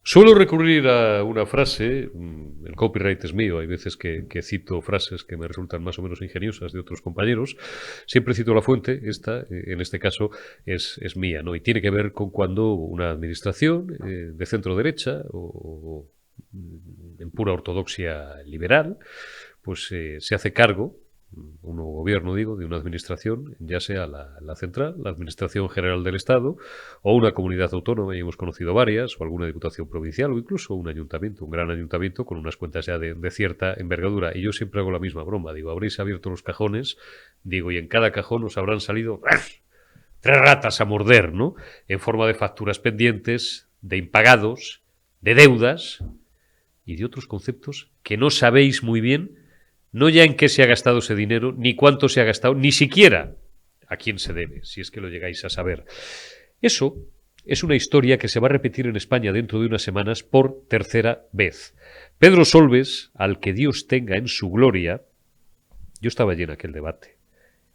Suelo recurrir a una frase, el copyright es mío, hay veces que cito frases que me resultan más o menos ingeniosas de otros compañeros, siempre cito la fuente, esta, en este caso, es mía, ¿no? Y tiene que ver con cuando una administración de centro derecha o en pura ortodoxia liberal, pues se hace cargo, un nuevo gobierno, digo, de una administración, ya sea la central, la Administración General del Estado, o una comunidad autónoma, y hemos conocido varias, o alguna diputación provincial, o incluso un ayuntamiento, un gran ayuntamiento con unas cuentas ya de cierta envergadura. Y yo siempre hago la misma broma, digo, habréis abierto los cajones, digo, y en cada cajón os habrán salido tres ratas a morder, ¿no? En forma de facturas pendientes, de impagados, de deudas y de otros conceptos que no sabéis muy bien, no ya en qué se ha gastado ese dinero, ni cuánto se ha gastado, ni siquiera a quién se debe, si es que lo llegáis a saber. Eso es una historia que se va a repetir en España dentro de unas semanas por tercera vez. Pedro Solbes, al que Dios tenga en su gloria, yo estaba allí en aquel debate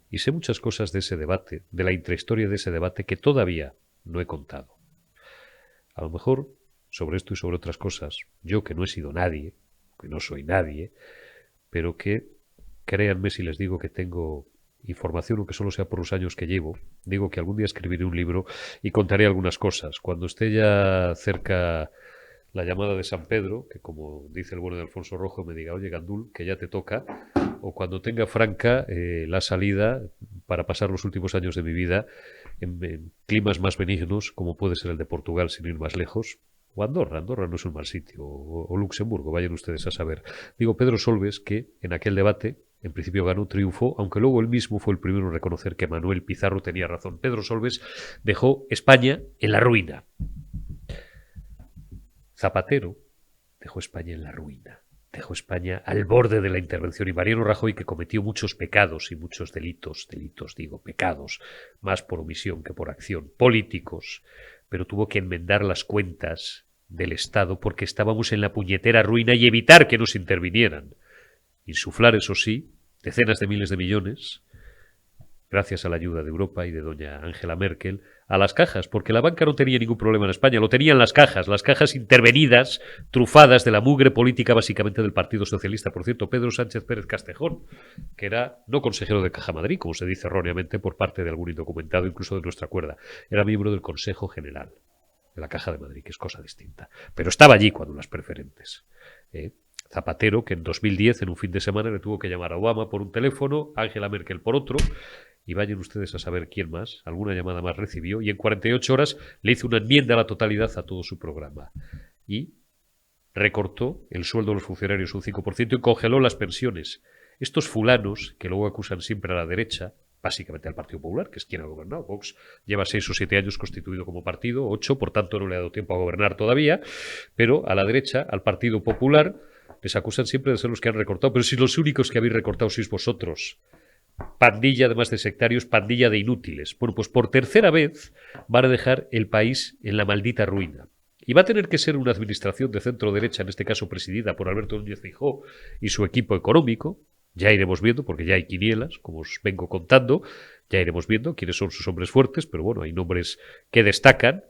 y sé muchas cosas de ese debate, de la intrahistoria de ese debate que todavía no he contado. A lo mejor sobre esto y sobre otras cosas, yo que no he sido nadie, que no soy nadie, pero que créanme si les digo que tengo información, aunque solo sea por los años que llevo, digo que algún día escribiré un libro y contaré algunas cosas. Cuando esté ya cerca la llamada de San Pedro, que como dice el bueno de Alfonso Rojo, me diga, oye Gandul, que ya te toca, o cuando tenga franca la salida para pasar los últimos años de mi vida en climas más benignos, como puede ser el de Portugal, sin ir más lejos, o Andorra, Andorra no es un mal sitio, o Luxemburgo, vayan ustedes a saber. Digo, Pedro Solbes, que en aquel debate, en principio ganó triunfo, aunque luego él mismo fue el primero en reconocer que Manuel Pizarro tenía razón. Pedro Solbes dejó España en la ruina. Zapatero dejó España en la ruina. Dejó España al borde de la intervención y Mariano Rajoy, que cometió muchos pecados y muchos delitos, digo, pecados, más por omisión que por acción, políticos, pero tuvo que enmendar las cuentas del Estado porque estábamos en la puñetera ruina y evitar que nos intervinieran. Insuflar, eso sí, decenas de miles de millones, gracias a la ayuda de Europa y de doña Angela Merkel, a las cajas, porque la banca no tenía ningún problema en España, lo tenían las cajas intervenidas, trufadas de la mugre política básicamente del Partido Socialista. Por cierto, Pedro Sánchez Pérez Castejón, que era no consejero de Caja Madrid, como se dice erróneamente por parte de algún indocumentado, incluso de nuestra cuerda, era miembro del Consejo General de la Caja de Madrid, que es cosa distinta. Pero estaba allí cuando las preferentes. Zapatero, que en 2010, en un fin de semana, le tuvo que llamar a Obama por un teléfono, a Angela Merkel por otro, y vayan ustedes a saber quién más, alguna llamada más recibió, y en 48 horas le hizo una enmienda a la totalidad a todo su programa. Y recortó el sueldo de los funcionarios un 5% y congeló las pensiones. Estos fulanos, que luego acusan siempre a la derecha, básicamente al Partido Popular, que es quien ha gobernado. Vox lleva 6 o 7 años constituido como partido, 8, por tanto no le ha dado tiempo a gobernar todavía, pero a la derecha, al Partido Popular, les acusan siempre de ser los que han recortado, pero si los únicos que habéis recortado sois vosotros. Pandilla, además de sectarios, pandilla de inútiles. Bueno, pues por tercera vez van a dejar el país en la maldita ruina. Y va a tener que ser una administración de centro-derecha, en este caso presidida por Alberto Núñez Feijóo y su equipo económico. Ya iremos viendo, porque ya hay quinielas, como os vengo contando. Ya iremos viendo quiénes son sus hombres fuertes, pero bueno, hay nombres que destacan,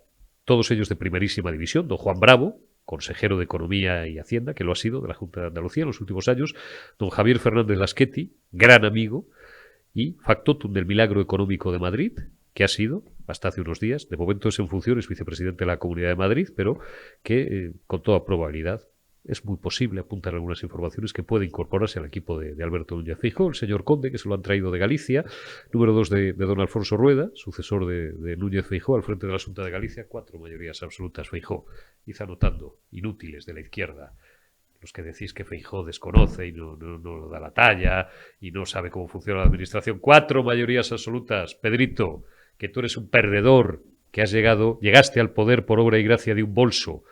todos ellos de primerísima división. Don Juan Bravo, consejero de Economía y Hacienda, que lo ha sido de la Junta de Andalucía en los últimos años. Don Javier Fernández Laschetti, gran amigo, y factotum del milagro económico de Madrid, que ha sido, hasta hace unos días, de momento es en funciones vicepresidente de la Comunidad de Madrid, pero que con toda probabilidad es muy posible, apuntar algunas informaciones, que puede incorporarse al equipo de Alberto Núñez Feijóo, el señor Conde, que se lo han traído de Galicia, número 2 de don Alfonso Rueda, sucesor de Núñez Feijóo al frente de la Junta de Galicia, 4 mayorías absolutas Feijóo, quizá notando inútiles de la izquierda, los que decís que Feijóo desconoce y no da la talla y no sabe cómo funciona la administración. 4 mayorías absolutas. Pedrito, que tú eres un perdedor, que llegaste al poder por obra y gracia de un bolso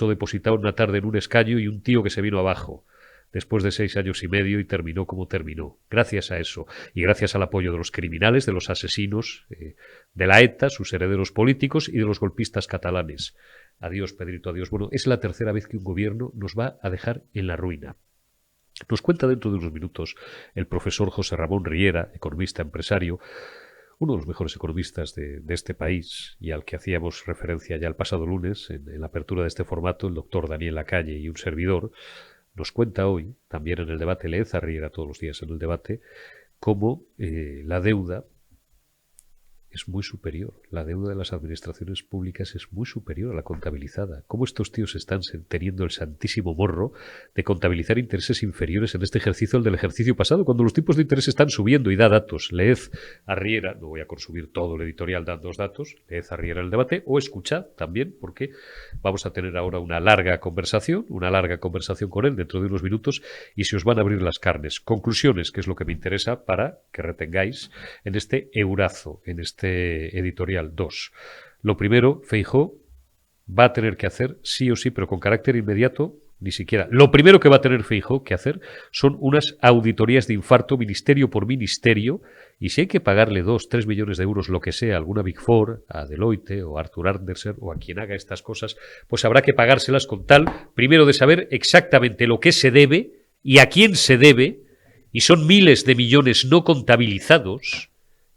depositado una tarde en un escaño y un tío que se vino abajo después de 6 años y medio y terminó como terminó. Gracias a eso y gracias al apoyo de los criminales, de los asesinos de la ETA, sus herederos políticos y de los golpistas catalanes. Adiós, Pedrito, adiós. Bueno, es la tercera vez que un gobierno nos va a dejar en la ruina. Nos cuenta dentro de unos minutos el profesor José Ramón Riera, economista empresario, uno de los mejores economistas de este país y al que hacíamos referencia ya el pasado lunes en la apertura de este formato, el doctor Daniel Lacalle y un servidor, nos cuenta hoy, también en el debate, Leez Arriera todos los días en el debate, cómo la deuda es muy superior. La deuda de las administraciones públicas es muy superior a la contabilizada. ¿Cómo estos tíos están teniendo el santísimo morro de contabilizar intereses inferiores en este ejercicio al del ejercicio pasado, cuando los tipos de interés están subiendo? Y da datos. Leez Arriera, no voy a consumir todo el editorial dando datos, leez Arriera el debate, o escuchad también, porque vamos a tener ahora una larga conversación con él dentro de unos minutos, y se os van a abrir las carnes. Conclusiones, que es lo que me interesa para que retengáis en este eurazo, en este editorial 2. Lo primero, Feijóo va a tener que hacer sí o sí, pero con carácter inmediato, ni siquiera. Lo primero que va a tener Feijóo que hacer son unas auditorías de infarto ministerio por ministerio, y si hay que pagarle 2, 3 millones de euros, lo que sea, a alguna Big Four, a Deloitte o a Arthur Andersen o a quien haga estas cosas, pues habrá que pagárselas con tal, primero, de saber exactamente lo que se debe y a quién se debe, y son miles de millones no contabilizados.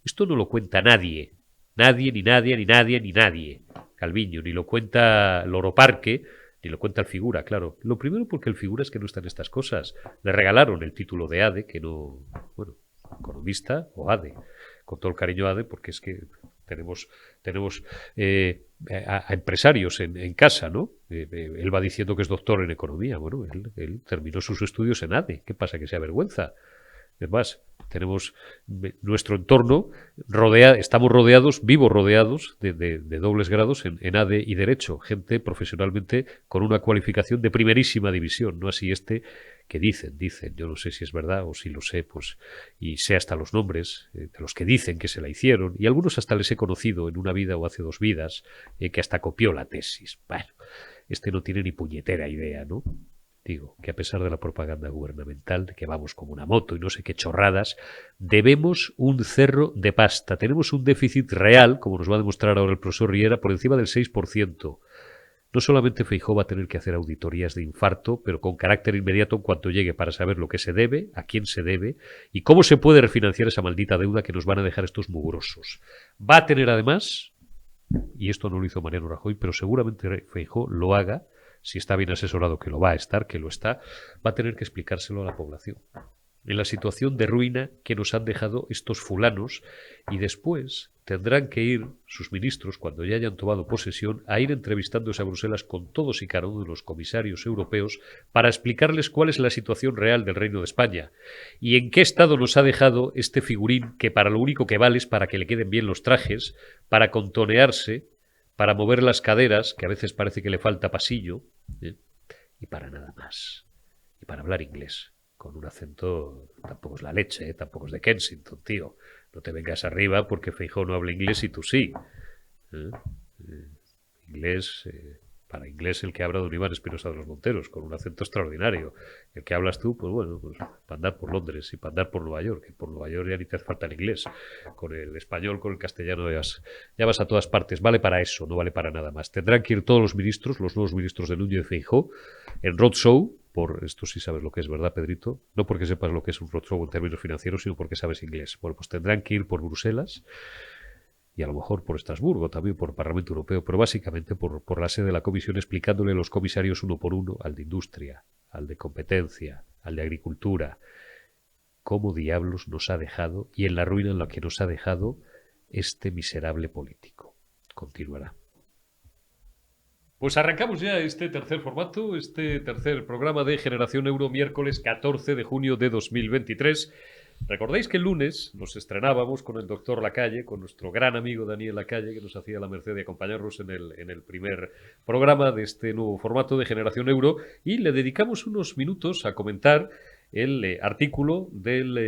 Esto no lo cuenta nadie. Nadie, ni nadie, ni nadie, ni nadie. Calviño, ni lo cuenta Loro Parque, ni lo cuenta el Figura, claro. Lo primero porque el Figura es que no está en estas cosas. Le regalaron el título de ADE, que no... Bueno, economista o ADE. Con todo el cariño ADE, porque es que tenemos a empresarios en casa, ¿no? Él va diciendo que es doctor en economía. Bueno, él terminó sus estudios en ADE. ¿Qué pasa? Que se avergüenza. Es más, tenemos nuestro entorno, estamos vivos rodeados de dobles grados en ADE y Derecho, gente profesionalmente con una cualificación de primerísima división, no así que dicen, yo no sé si es verdad o si lo sé, pues, y sé hasta los nombres de los que dicen que se la hicieron, y algunos hasta les he conocido en una vida o hace 2 vidas, que hasta copió la tesis. Bueno, no tiene ni puñetera idea, ¿no? Digo, que a pesar de la propaganda gubernamental, de que vamos como una moto y no sé qué chorradas, debemos un cerro de pasta. Tenemos un déficit real, como nos va a demostrar ahora el profesor Riera, por encima del 6%. No solamente Feijóo va a tener que hacer auditorías de infarto, pero con carácter inmediato en cuanto llegue, para saber lo que se debe, a quién se debe y cómo se puede refinanciar esa maldita deuda que nos van a dejar estos mugrosos. Va a tener además, y esto no lo hizo Mariano Rajoy, pero seguramente Feijóo lo haga, si está bien asesorado, que lo va a estar, que lo está, va a tener que explicárselo a la población. En la situación de ruina que nos han dejado estos fulanos, y después tendrán que ir sus ministros, cuando ya hayan tomado posesión, a ir entrevistándose a Bruselas con todos y cada uno de los comisarios europeos para explicarles cuál es la situación real del Reino de España y en qué estado nos ha dejado este figurín que para lo único que vale es para que le queden bien los trajes, para contonearse, para mover las caderas, que a veces parece que le falta pasillo, y para nada más. Y para hablar inglés, con un acento, tampoco es la leche, tampoco es de Kensington, tío. No te vengas arriba porque Feijóo no habla inglés y tú sí. Para inglés el que habla don Iván Espinosa de los Monteros, con un acento extraordinario. El que hablas tú, pues bueno, pues para andar por Londres y para andar por Nueva York, que por Nueva York ya ni te hace falta el inglés. Con el español, con el castellano ya vas a todas partes. Vale para eso, no vale para nada más. Tendrán que ir todos los ministros, los nuevos ministros de Núñez de Feijóo, en roadshow, por esto sí sabes lo que es, ¿verdad, Pedrito? No porque sepas lo que es un roadshow en términos financieros, sino porque sabes inglés. Bueno, pues tendrán que ir por Bruselas, y a lo mejor por Estrasburgo, también por el Parlamento Europeo, pero básicamente por la sede de la Comisión, explicándole a los comisarios uno por uno, al de Industria, al de Competencia, al de Agricultura, cómo diablos nos ha dejado y en la ruina en la que nos ha dejado este miserable político. Continuará. Pues arrancamos ya este tercer formato, este tercer programa de Generación Euro, miércoles 14 de junio de 2023. Recordáis que el lunes nos estrenábamos con el doctor Lacalle, con nuestro gran amigo Daniel Lacalle, que nos hacía la merced de acompañarnos en el primer programa de este nuevo formato de Generación Euro, y le dedicamos unos minutos a comentar el artículo del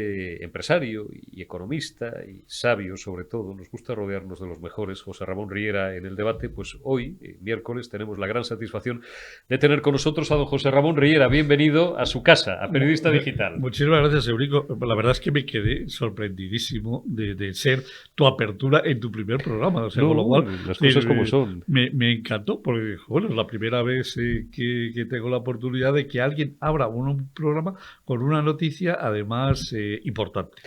empresario y economista y sabio, sobre todo, nos gusta rodearnos de los mejores, José Ramón Riera, en el debate. Pues hoy, miércoles, tenemos la gran satisfacción de tener con nosotros a don José Ramón Riera. Bienvenido a su casa, a Periodista Digital. Muchísimas gracias, Eurico. La verdad es que me quedé sorprendidísimo de ser tu apertura en tu primer programa. O sea, con lo cual, las cosas como son. Me encantó, porque bueno, es la primera vez que tengo la oportunidad de que alguien abra un programa con una noticia, además, importante.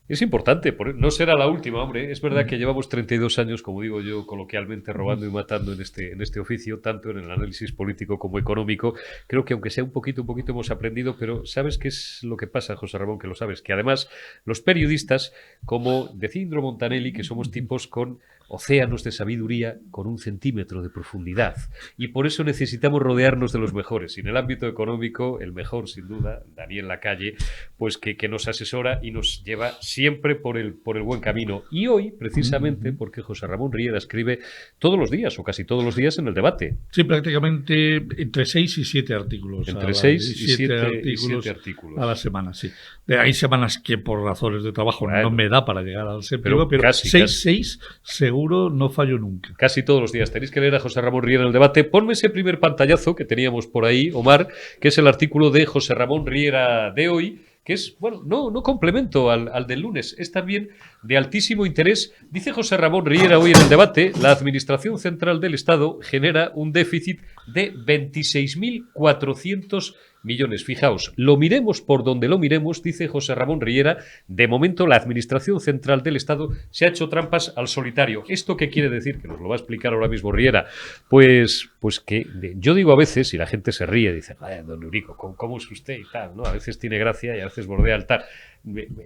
Es importante, no será la última, hombre. Es verdad que llevamos 32 años, como digo yo, coloquialmente, robando y matando en este oficio, tanto en el análisis político como económico. Creo que aunque sea un poquito hemos aprendido, pero ¿sabes qué es lo que pasa, José Ramón? Que lo sabes, que además los periodistas, como decía Indro Montanelli, que somos tipos con océanos de sabiduría con 1 centímetro de profundidad. Y por eso necesitamos rodearnos de los mejores. Y en el ámbito económico, el mejor, sin duda, Daniel Lacalle, pues que nos asesora y nos lleva siempre por el buen camino. Y hoy, precisamente, porque José Ramón Riera escribe todos los días, o casi todos los días, en el debate. Sí, prácticamente entre 6 y 7 artículos. Entre 6 y 7 artículos. A la semana, sí. Hay semanas que por razones de trabajo no me da para llegar al séptimo, pero casi, 6 seguro no fallo nunca. Casi todos los días. Tenéis que leer a José Ramón Riera en el debate. Ponme ese primer pantallazo que teníamos por ahí, Omar, que es el artículo de José Ramón Riera de hoy, que es, bueno, no complemento al del lunes, es también de altísimo interés. Dice José Ramón Riera hoy en el debate: la Administración Central del Estado genera un déficit de 26.400 millones. Fijaos, lo miremos por donde lo miremos, dice José Ramón Riera, de momento la Administración Central del Estado se ha hecho trampas al solitario. ¿Esto qué quiere decir? Que nos lo va a explicar ahora mismo Riera. Pues que yo digo a veces, y la gente se ríe, dice, don Eurico, ¿cómo es usted? Y tal, ¿no? A veces tiene gracia y a veces bordea el tal.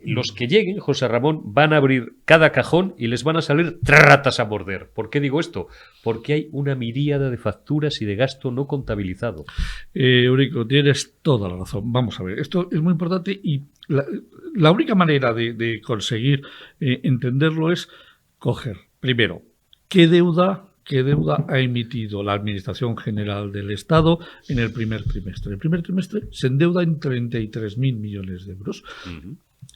Los que lleguen, José Ramón, van a abrir cada cajón y les van a salir ratas a morder. ¿Por qué digo esto? Porque hay una miríada de facturas y de gasto no contabilizado. Eurico, tienes toda la razón. Vamos a ver, esto es muy importante y la única manera de conseguir entenderlo es coger, primero, ¿qué deuda ha emitido la Administración General del Estado en el primer trimestre? El primer trimestre se endeuda en 33.000 millones de euros.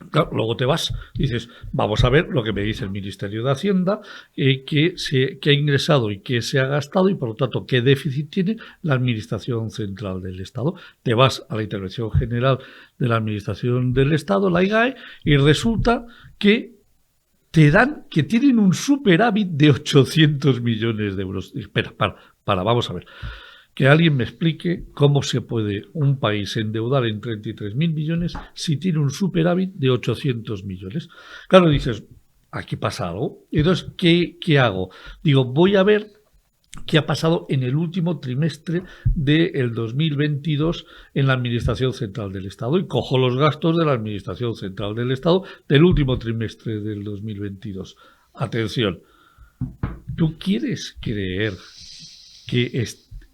Claro, luego te vas y dices, vamos a ver lo que me dice el Ministerio de Hacienda, que ha ingresado y que se ha gastado y, por lo tanto, qué déficit tiene la Administración Central del Estado. Te vas a la Intervención General de la Administración del Estado, la IGAE, y resulta que te dan que tienen un superávit de 800 millones de euros. Espera, vamos a ver. Que alguien me explique cómo se puede un país endeudar en 33.000 millones si tiene un superávit de 800 millones. Claro, dices, aquí pasa algo. Entonces, ¿qué hago? Digo, voy a ver qué ha pasado en el último trimestre del 2022 en la Administración Central del Estado y cojo los gastos de la Administración Central del Estado del último trimestre del 2022. Atención, ¿tú quieres creer que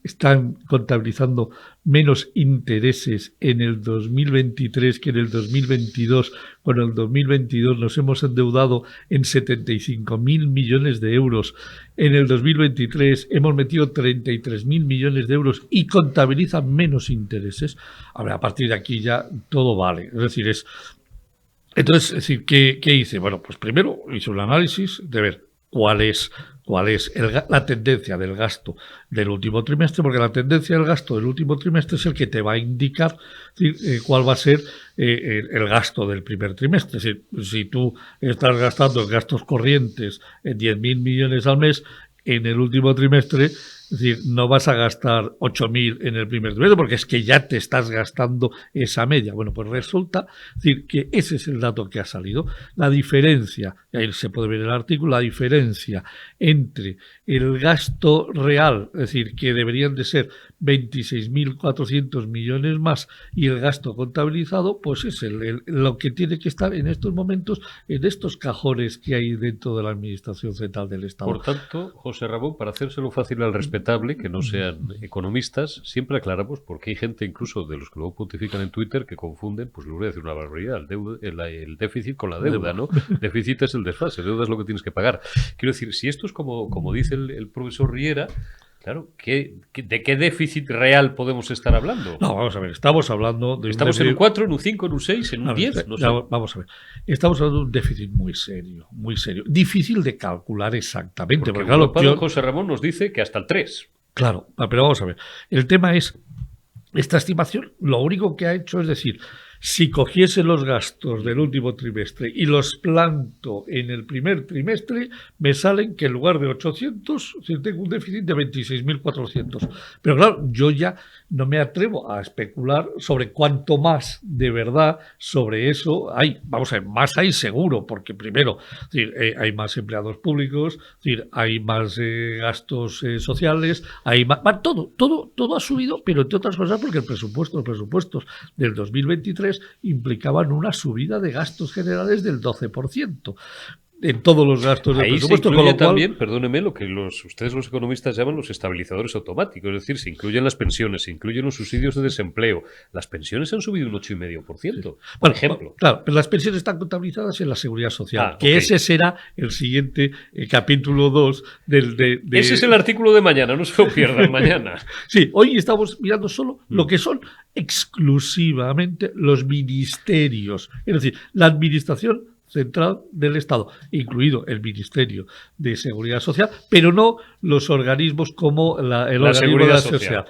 están contabilizando menos intereses en el 2023 que en el 2022, cuando en el 2022 nos hemos endeudado en 75.000 millones de euros, en el 2023 hemos metido 33.000 millones de euros y contabilizan menos intereses? A ver, a partir de aquí ya todo vale. Es decir, entonces, ¿qué hice? Bueno, pues primero hice un análisis de ver cuál es la tendencia del gasto del último trimestre, porque la tendencia del gasto del último trimestre es el que te va a indicar cuál va a ser el gasto del primer trimestre. Si tú estás gastando en gastos corrientes en 10.000 millones al mes, en el último trimestre, es decir, no vas a gastar 8.000 en el primer trimestre porque es que ya te estás gastando esa media. Bueno, pues resulta decir que ese es el dato que ha salido. La diferencia, y ahí se puede ver el artículo, la diferencia entre el gasto real, es decir, que deberían de ser 26.400 millones más, y el gasto contabilizado, pues es lo que tiene que estar en estos momentos en estos cajones que hay dentro de la Administración Central del Estado. Por tanto, José Ramón, para hacérselo fácil al respetable, que no sean economistas, siempre aclaramos, porque hay gente incluso de los que luego pontifican en Twitter que confunden, pues le voy a decir una barbaridad, el déficit con la deuda, ¿no? Déficit es el desfase, deuda es lo que tienes que pagar. Quiero decir, si esto es como dice el profesor Riera, claro, ¿de qué déficit real podemos estar hablando? No, vamos a ver, estamos hablando de ¿Estamos en un 4, en un 5, en un 6, en un 10? No sé. Vamos a ver, estamos hablando de un déficit muy serio, difícil de calcular exactamente. Porque claro, José Ramón nos dice que hasta el 3. Claro, pero vamos a ver, el tema es, esta estimación lo único que ha hecho es decir, Si cogiese los gastos del último trimestre y los planto en el primer trimestre, me salen que en lugar de 800, tengo un déficit de 26.400. Pero claro, yo ya no me atrevo a especular sobre cuánto más de verdad sobre eso hay. Vamos a ver, más hay seguro, porque primero, es decir, hay más empleados públicos, es decir, hay más gastos sociales, hay más, todo ha subido, pero entre otras cosas porque los presupuestos del 2023 implicaban una subida de gastos generales del 12%. En todos los gastos del presupuesto. Se incluye también, perdóneme, lo que ustedes los economistas llaman los estabilizadores automáticos, es decir, se incluyen las pensiones, se incluyen los subsidios de desempleo. Las pensiones han subido un 8,5%, por ejemplo. Claro, pero las pensiones están contabilizadas en la Seguridad Social, que ese será el siguiente capítulo 2 del... Ese es el artículo de mañana, no se lo pierdan mañana. Sí, hoy estamos mirando solo lo que son exclusivamente los ministerios, es decir, la administración central del Estado, incluido el Ministerio de Seguridad Social, pero no los organismos como el organismo de la Social.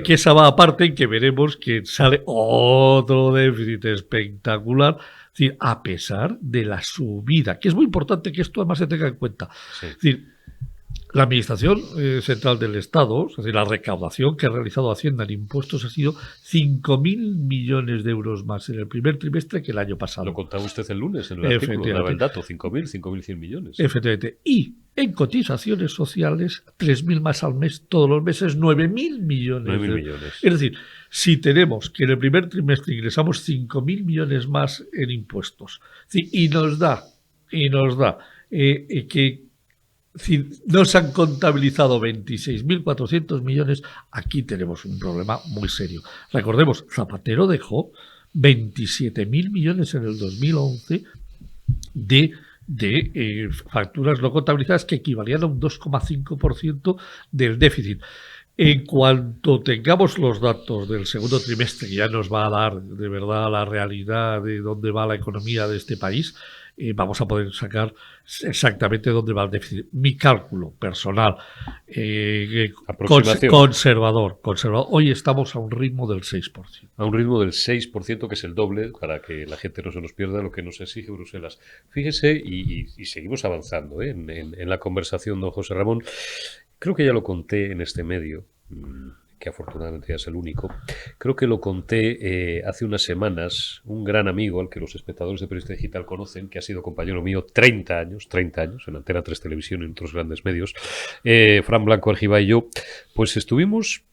Que esa va aparte y que veremos que sale otro déficit espectacular, es decir, a pesar de la subida, que es muy importante que esto además se tenga en cuenta. Sí. Es decir, la Administración Central del Estado, es decir, la recaudación que ha realizado Hacienda en impuestos ha sido 5.000 millones de euros más en el primer trimestre que el año pasado. Lo contaba usted el lunes en el artículo, daba el dato, 5.100 millones. Efectivamente. Y en cotizaciones sociales, 3.000 más al mes, todos los meses, 9.000 millones. 9.000 millones. Es decir, si tenemos que en el primer trimestre ingresamos 5.000 millones más en impuestos, y nos da que si no se han contabilizado 26.400 millones, aquí tenemos un problema muy serio. Recordemos, Zapatero dejó 27.000 millones en el 2011 de facturas no contabilizadas que equivalían a un 2,5% del déficit. En cuanto tengamos los datos del segundo trimestre, que ya nos va a dar de verdad la realidad de dónde va la economía de este país, vamos a poder sacar exactamente dónde va el déficit. Mi cálculo personal, conservador. Hoy estamos a un ritmo del 6%. A un ritmo del 6%, que es el doble, para que la gente no se nos pierda lo que nos exige Bruselas. Fíjese, y seguimos avanzando en la conversación, don José Ramón. Creo que ya lo conté en este medio, que afortunadamente ya es el único. Creo que lo conté hace unas semanas. Un gran amigo al que los espectadores de Periodista Digital conocen, que ha sido compañero mío 30 años en Antena 3 Televisión y en otros grandes medios, Fran Blanco Argiva y yo, pues estuvimos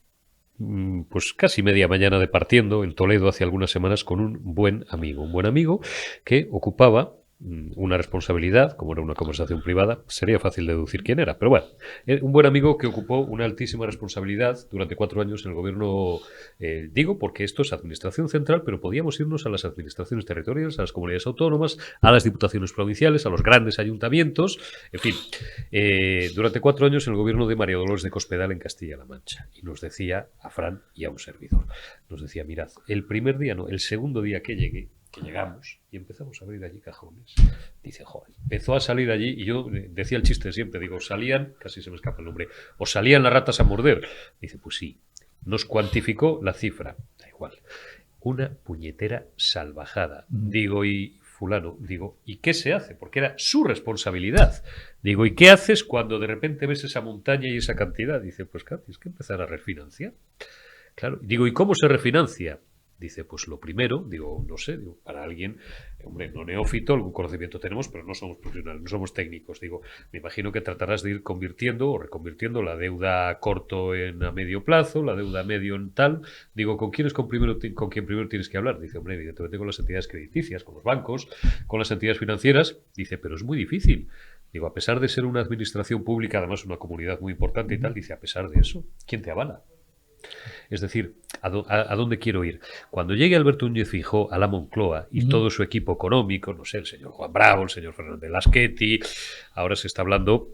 pues casi media mañana departiendo en Toledo hace algunas semanas con un buen amigo que ocupaba una responsabilidad, como era una conversación privada, sería fácil deducir quién era, pero bueno, un buen amigo que ocupó una altísima responsabilidad durante 4 años en el gobierno, digo porque esto es administración central, pero podíamos irnos a las administraciones territoriales, a las comunidades autónomas, a las diputaciones provinciales, a los grandes ayuntamientos, en fin, durante 4 años en el gobierno de María Dolores de Cospedal en Castilla-La Mancha, y nos decía a Fran y a un servidor, nos decía, mirad, el segundo día que llegamos y empezamos a abrir allí cajones. Dice, joder, empezó a salir allí y yo decía el chiste siempre, digo, salían, casi se me escapa el nombre, o salían las ratas a morder. Dice, pues sí, nos cuantificó la cifra, da igual, una puñetera salvajada. Digo, y fulano, digo, ¿y qué se hace? Porque era su responsabilidad. Digo, ¿y qué haces cuando de repente ves esa montaña y esa cantidad? Dice, pues claro, tienes que empezar a refinanciar. Claro, digo, ¿y cómo se refinancia? Dice, pues lo primero, digo, no sé, digo, para alguien, hombre, no neófito, algún conocimiento tenemos, pero no somos profesionales, no somos técnicos. Digo, me imagino que tratarás de ir convirtiendo o reconvirtiendo la deuda a corto en a medio plazo, la deuda a medio en tal. Digo, ¿con quién primero tienes que hablar? Dice, hombre, evidentemente con las entidades crediticias, con los bancos, con las entidades financieras. Dice, pero es muy difícil. Digo, a pesar de ser una administración pública, además una comunidad muy importante y tal, dice, a pesar de eso, ¿quién te avala? Es decir, ¿a dónde quiero ir? Cuando llegue Alberto Núñez Feijóo a la Moncloa y todo su equipo económico, no sé, el señor Juan Bravo, el señor Fernández Lasqueti, ahora se está hablando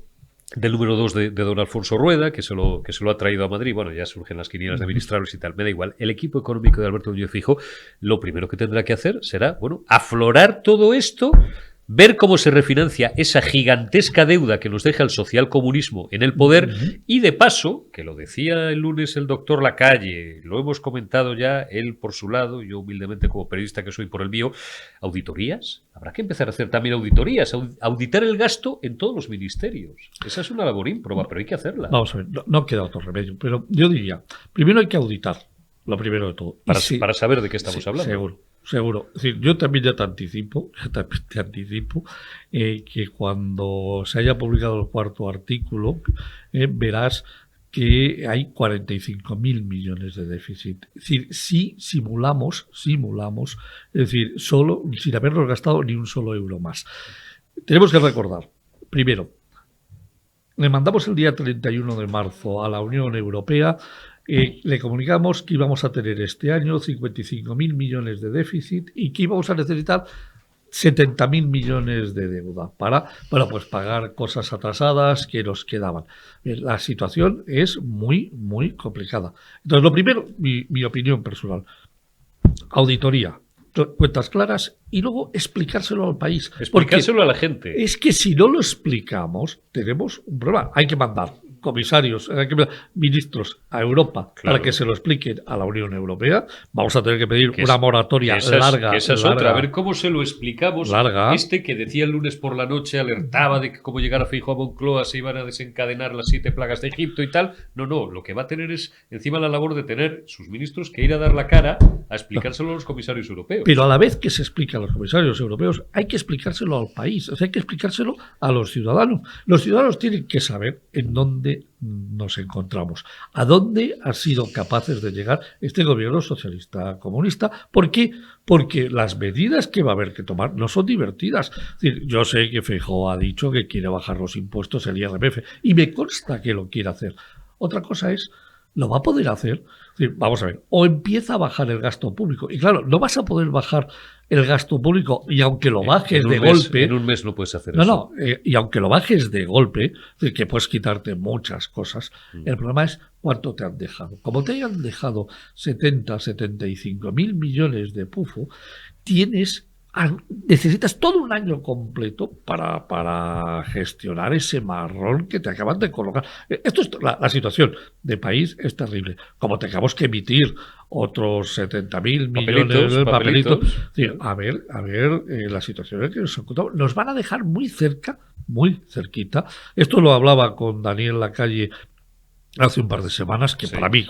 del número 2 de don Alfonso Rueda, que se lo ha traído a Madrid, bueno, ya surgen las quinielas de ministrables y tal, me da igual. El equipo económico de Alberto Núñez Feijóo, lo primero que tendrá que hacer será, bueno, aflorar todo esto ver cómo se refinancia esa gigantesca deuda que nos deja el socialcomunismo en el poder y de paso, que lo decía el lunes el doctor Lacalle, lo hemos comentado ya, él por su lado, yo humildemente como periodista que soy por el mío, auditorías. Habrá que empezar a hacer también auditorías, auditar el gasto en todos los ministerios. Esa es una labor ímproba, pero hay que hacerla. Vamos a ver, no queda otro remedio, pero yo diría, primero hay que auditar, lo primero de todo. Para saber de qué estamos hablando. Seguro. Seguro. Es decir, yo también ya te anticipo que cuando se haya publicado el cuarto artículo, verás que hay 45.000 millones de déficit. Es decir, si simulamos, es decir, solo sin habernos gastado ni un solo euro más. Tenemos que recordar, primero, le mandamos el día 31 de marzo a la Unión Europea. Le comunicamos que íbamos a tener este año 55.000 millones de déficit y que íbamos a necesitar 70.000 millones de deuda para pues pagar cosas atrasadas que nos quedaban. La situación es muy, muy complicada. Entonces, lo primero, mi opinión personal, auditoría, cuentas claras y luego explicárselo al país. Explicárselo a la gente. Es que si no lo explicamos, tenemos un problema. Hay que mandar comisarios, ministros a Europa para que se lo expliquen a la Unión Europea. Vamos a tener que pedir una moratoria larga. Esa es otra. A ver cómo se lo explicamos. Larga. Que decía el lunes por la noche, alertaba de que como llegara Feijóo a Moncloa se iban a desencadenar las 7 plagas de Egipto y tal. No, lo que va a tener es encima la labor de tener sus ministros que ir a dar la cara a explicárselo a los comisarios europeos. Pero a la vez que se explica a los comisarios europeos, hay que explicárselo al país, o sea, hay que explicárselo a los ciudadanos. Los ciudadanos tienen que saber en dónde nos encontramos, a dónde han sido capaces de llegar este gobierno socialista comunista. ¿Por qué? Porque las medidas que va a haber que tomar no son divertidas. Es decir, yo sé que Feijóo ha dicho que quiere bajar los impuestos, el IRPF, y me consta que lo quiere hacer. Otra cosa es, ¿lo va a poder hacer? Es decir, vamos a ver, o empieza a bajar el gasto público, y claro, no vas a poder bajar el gasto público, y aunque lo bajes de golpe... En un mes no puedes hacer eso. Y aunque lo bajes de golpe, que puedes quitarte muchas cosas, el problema es cuánto te han dejado. Como te hayan dejado 75.000 millones de pufo, necesitas todo un año completo para gestionar ese marrón que te acaban de colocar. Esto es la situación de país es terrible. Como tengamos que emitir otros 70.000 millones de papelitos. Sí, a ver, la situación en que nos encontramos. Nos van a dejar muy cerca, muy cerquita. Esto lo hablaba con Daniel Lacalle hace un par de semanas, que para mí,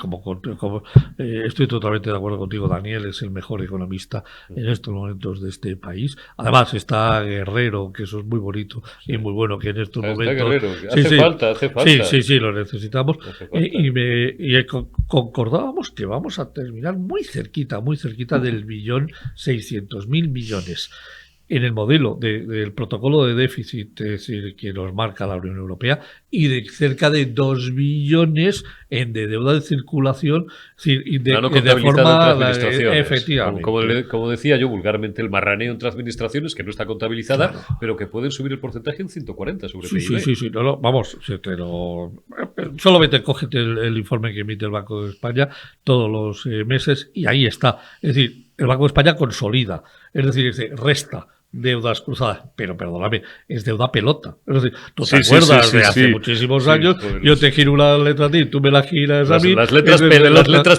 estoy totalmente de acuerdo contigo, Daniel es el mejor economista en estos momentos de este país. Además está Guerrero, que eso es muy bonito y muy bueno, que en estos momentos... Guerrero. Hace falta. Sí, lo necesitamos. Y concordábamos que vamos a terminar muy cerquita del 1.600.000 millones. En el modelo del protocolo de déficit, es decir, que nos marca la Unión Europea, y de cerca de 2 billones de deuda de circulación, es decir, de forma efectivamente. Como decía yo vulgarmente, el marraneo entre administraciones que no está contabilizada, claro, pero que pueden subir el porcentaje en 140 sobre PIB. Sí. Vamos, solamente cógete el informe que emite el Banco de España todos los meses y ahí está. Es decir, el Banco de España consolida, es decir, resta deudas cruzadas, pero perdóname, es deuda pelota. Es decir, tú te acuerdas de hace muchísimos años, pues, yo te giro una letra a ti, tú me la giras a mí. Las letras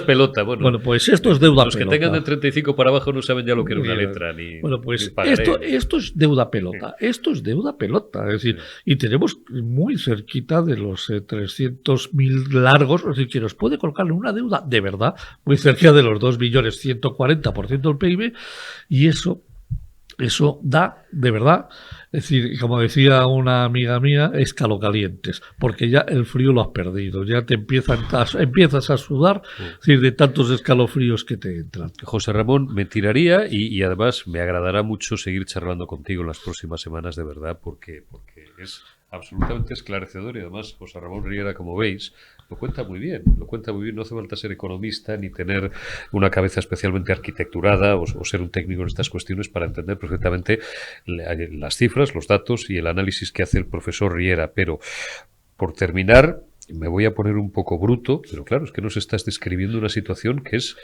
pelota. Bueno, pues esto es deuda pelota. Los que tengan de 35 para abajo no saben ya lo que era una letra. Pues esto es deuda pelota. Esto es deuda pelota. Es decir, y tenemos muy cerquita de los 300.000 largos, es decir, que nos puede colocar en una deuda de verdad muy cerca de los 2 billones, 140% del PIB, y eso da, de verdad, es decir, como decía una amiga mía, escalocalientes, porque ya el frío lo has perdido, ya te empiezas a sudar, es decir, de tantos escalofríos que te entran. José Ramón, me tiraría y además me agradará mucho seguir charlando contigo en las próximas semanas, de verdad, porque es absolutamente esclarecedor y además José Ramón Riera, como veis, lo cuenta muy bien, no hace falta ser economista ni tener una cabeza especialmente arquitecturada o ser un técnico en estas cuestiones para entender perfectamente las cifras, los datos y el análisis que hace el profesor Riera. Pero, por terminar, me voy a poner un poco bruto, pero claro, es que nos estás describiendo una situación que es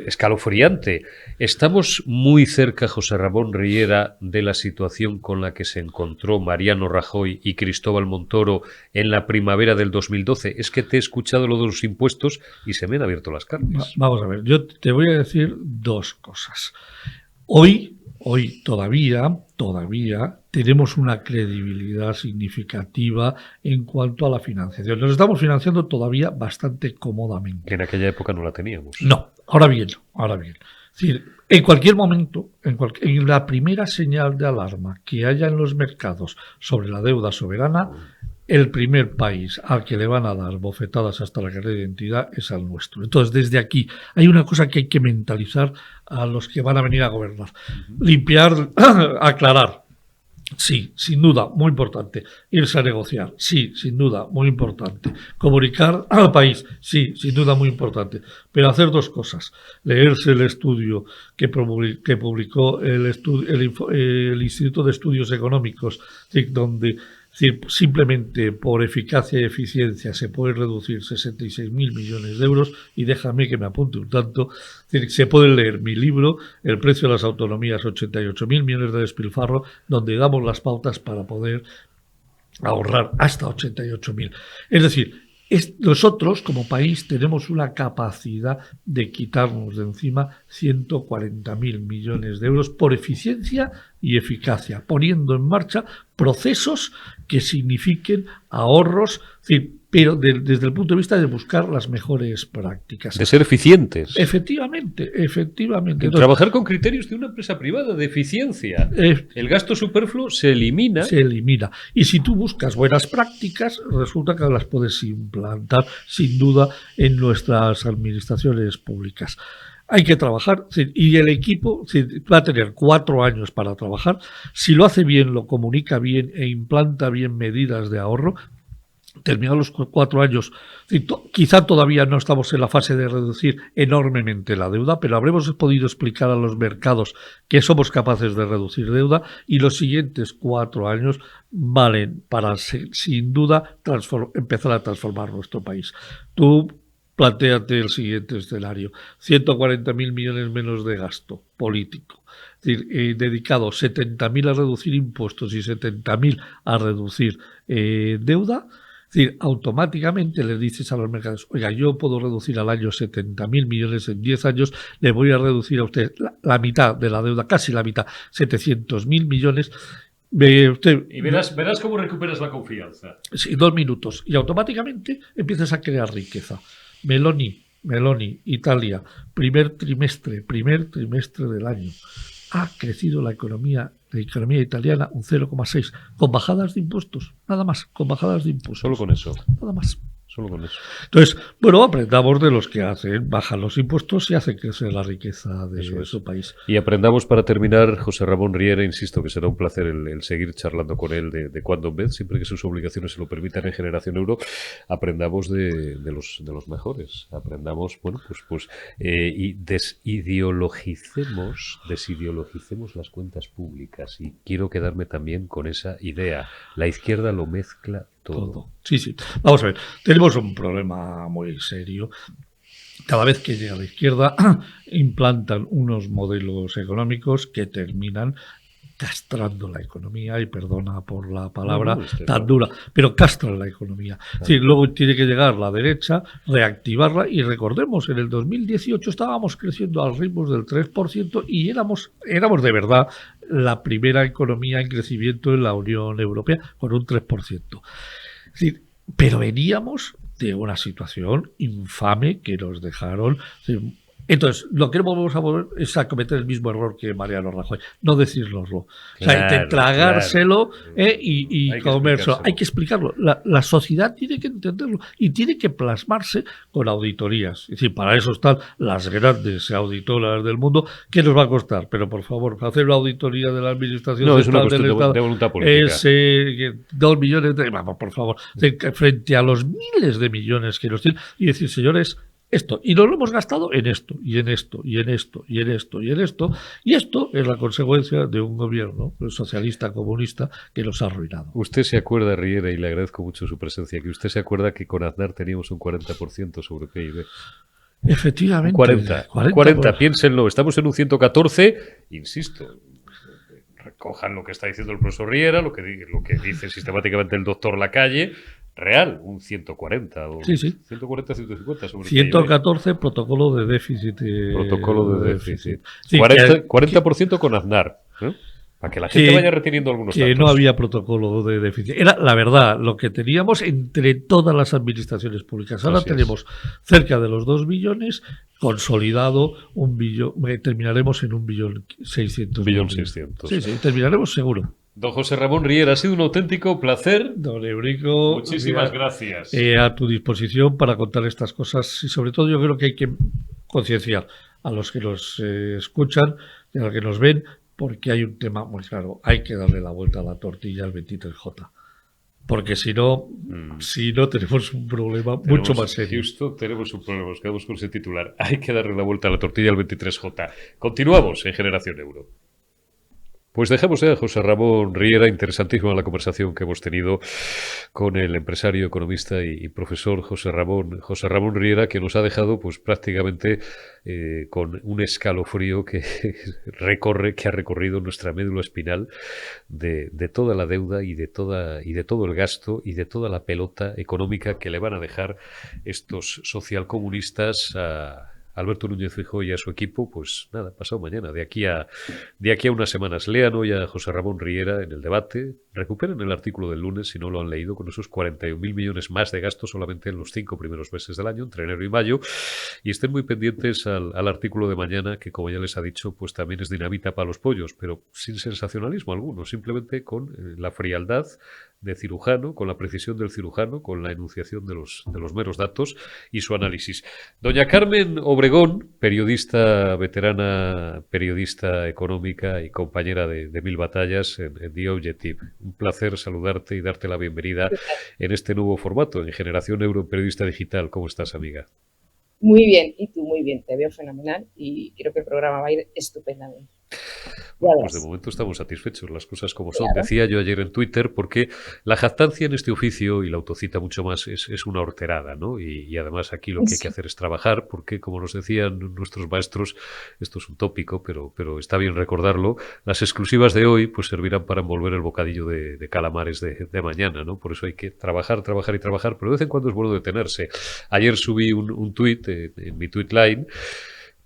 escalofriante. Estamos muy cerca, José Ramón Riera, de la situación con la que se encontró Mariano Rajoy y Cristóbal Montoro en la primavera del 2012. Es que te he escuchado lo de los impuestos y se me han abierto las carnes. Vamos a ver, yo te voy a decir dos cosas. Hoy todavía tenemos una credibilidad significativa en cuanto a la financiación. Nos estamos financiando todavía bastante cómodamente. Que en aquella época no la teníamos. No, ahora bien. Es decir, en cualquier momento, en la primera señal de alarma que haya en los mercados sobre la deuda soberana, el primer país al que le van a dar bofetadas hasta la cartera de identidad es al nuestro. Entonces, desde aquí hay una cosa que hay que mentalizar a los que van a venir a gobernar. Limpiar, aclarar. Sí, sin duda, muy importante. Irse a negociar. Sí, sin duda, muy importante. Comunicar al país. Sí, sin duda, muy importante. Pero hacer dos cosas. Leerse el estudio que publicó el Instituto de Estudios Económicos, donde simplemente por eficacia y eficiencia se puede reducir 66.000 millones de euros, y déjame que me apunte un tanto, se puede leer mi libro, El precio de las autonomías, 88.000 millones de despilfarro, donde damos las pautas para poder ahorrar hasta 88.000. Es decir, nosotros como país tenemos una capacidad de quitarnos de encima 140.000 millones de euros por eficiencia y eficacia, poniendo en marcha procesos que signifiquen ahorros, pero desde el punto de vista de buscar las mejores prácticas. De ser eficientes. Efectivamente. Entonces, trabajar con criterios de una empresa privada de eficiencia. El gasto superfluo se elimina. Y si tú buscas buenas prácticas, resulta que las puedes implantar sin duda en nuestras administraciones públicas. Hay que trabajar, y el equipo va a tener 4 años para trabajar. Si lo hace bien, lo comunica bien e implanta bien medidas de ahorro, terminados los 4 años, quizá todavía no estamos en la fase de reducir enormemente la deuda, pero habremos podido explicar a los mercados que somos capaces de reducir deuda, y los siguientes 4 años valen para, sin duda, empezar a transformar nuestro país. Tú plantéate el siguiente escenario: 140.000 millones menos de gasto político, es decir, dedicado 70.000 a reducir impuestos y 70.000 a reducir deuda. Es decir, automáticamente le dices a los mercados: oiga, yo puedo reducir al año 70.000 millones en 10 años, le voy a reducir a usted la mitad de la deuda, casi la mitad, 700.000 millones. Y verás cómo recuperas la confianza. Sí, 2 minutos. Y automáticamente empiezas a crear riqueza. Meloni, Italia, primer trimestre del año. Ha crecido la economía italiana un 0,6, con bajadas de impuestos, nada más, con bajadas de impuestos. Solo con eso. Nada más. Solo con eso. Entonces, aprendamos de los que bajan los impuestos y hacen crecer la riqueza de su país. Y aprendamos, para terminar, José Ramón Riera, insisto que será un placer el seguir charlando con él de cuando en vez, siempre que sus obligaciones se lo permitan en Generación Euro, aprendamos de los mejores. Aprendamos, y desideologicemos las cuentas públicas. Y quiero quedarme también con esa idea. La izquierda lo mezcla todo. Sí. Vamos a ver, tenemos un problema muy serio. Cada vez que llega la izquierda, implantan unos modelos económicos que terminan castrando la economía, y perdona por la palabra tan dura, pero castran la economía. Sí, luego tiene que llegar la derecha, reactivarla, y recordemos, en el 2018 estábamos creciendo al ritmo del 3% y éramos de verdad la primera economía en crecimiento en la Unión Europea, con un 3%. Es decir, pero veníamos de una situación infame que nos dejaron. Entonces, lo que no vamos a volver es a cometer el mismo error que Mariano Rajoy, no decírnoslo. Hay que tragárselo y comérselo. Hay que explicarlo. La sociedad tiene que entenderlo y tiene que plasmarse con auditorías. Es decir, para eso están las grandes auditoras del mundo. ¿Qué nos va a costar? Pero, por favor, hacer una auditoría de la Administración Central del Estado de voluntad política. 2 millones vamos, por favor, frente a los miles de millones que nos tienen, y decir, señores, esto, y nos lo hemos gastado en esto, y en esto, y en esto, y en esto, y en esto, y esto es la consecuencia de un gobierno socialista comunista que nos ha arruinado. Usted se acuerda, Riera, y le agradezco mucho su presencia, que usted se acuerda que con Aznar teníamos un 40% sobre PIB. Efectivamente. 40. 40, piénsenlo. Estamos en un 114, insisto. Recojan lo que está diciendo el profesor Riera, lo que dice sistemáticamente el doctor Lacalle. Real, un 140 o Sí, sí. 140, 150 sobre 114, protocolo de déficit. Protocolo de déficit. Sí, 40% con Aznar, ¿no? Para que la gente vaya reteniendo algunos datos. Que no había protocolo de déficit. Era, la verdad, lo que teníamos entre todas las administraciones públicas. Ahora tenemos cerca de los 2 billones, consolidado un billón, terminaremos en 1.600.000. 1.600.000. Sí, sí, terminaremos seguro. Don José Ramón Riera, ha sido un auténtico placer. Don Eurico, muchísimas gracias. A tu disposición para contar estas cosas y sobre todo yo creo que hay que concienciar a los que nos escuchan y a los que nos ven, porque hay un tema muy claro, hay que darle la vuelta a la tortilla al 23J. Porque si no tenemos un problema mucho más serio. Justo tenemos un problema, nos quedamos con ese titular. Hay que darle la vuelta a la tortilla al 23J. Continuamos en Generación Euro. Pues dejemos a José Ramón Riera, interesantísima la conversación que hemos tenido con el empresario, economista y profesor José Ramón Riera, que nos ha dejado pues prácticamente con un escalofrío que ha recorrido nuestra médula espinal de toda la deuda y de todo el gasto y de toda la pelota económica que le van a dejar estos socialcomunistas a Alberto Núñez Feijóo y a su equipo, pues nada, pasado mañana, de aquí a unas semanas. Lean hoy a José Ramón Riera en el debate, recuperen el artículo del lunes si no lo han leído, con esos 41.000 millones más de gasto solamente en los 5 primeros meses del año, entre enero y mayo, y estén muy pendientes al artículo de mañana, que como ya les ha dicho, pues también es dinamita para los pollos, pero sin sensacionalismo alguno, simplemente con la frialdad de cirujano, con la precisión del cirujano, con la enunciación de los meros datos y su análisis. Doña Carmen Obregón, periodista veterana, periodista económica y compañera de mil batallas en The Objective. Un placer saludarte y darte la bienvenida en este nuevo formato, en Generación Euro, Periodista Digital. ¿Cómo estás, amiga? Muy bien, y tú muy bien, te veo fenomenal y creo que el programa va a ir estupendamente. Bueno, pues de momento estamos satisfechos, las cosas como son. Decía yo ayer en Twitter, porque la jactancia en este oficio y la autocita mucho más es una horterada, ¿no? Y además aquí lo que hay que hacer es trabajar, porque como nos decían nuestros maestros, esto es un tópico, pero está bien recordarlo, las exclusivas de hoy pues servirán para envolver el bocadillo de calamares de mañana, ¿no? Por eso hay que trabajar, trabajar y trabajar, pero de vez en cuando es bueno detenerse. Ayer subí un tuit en mi tweetline,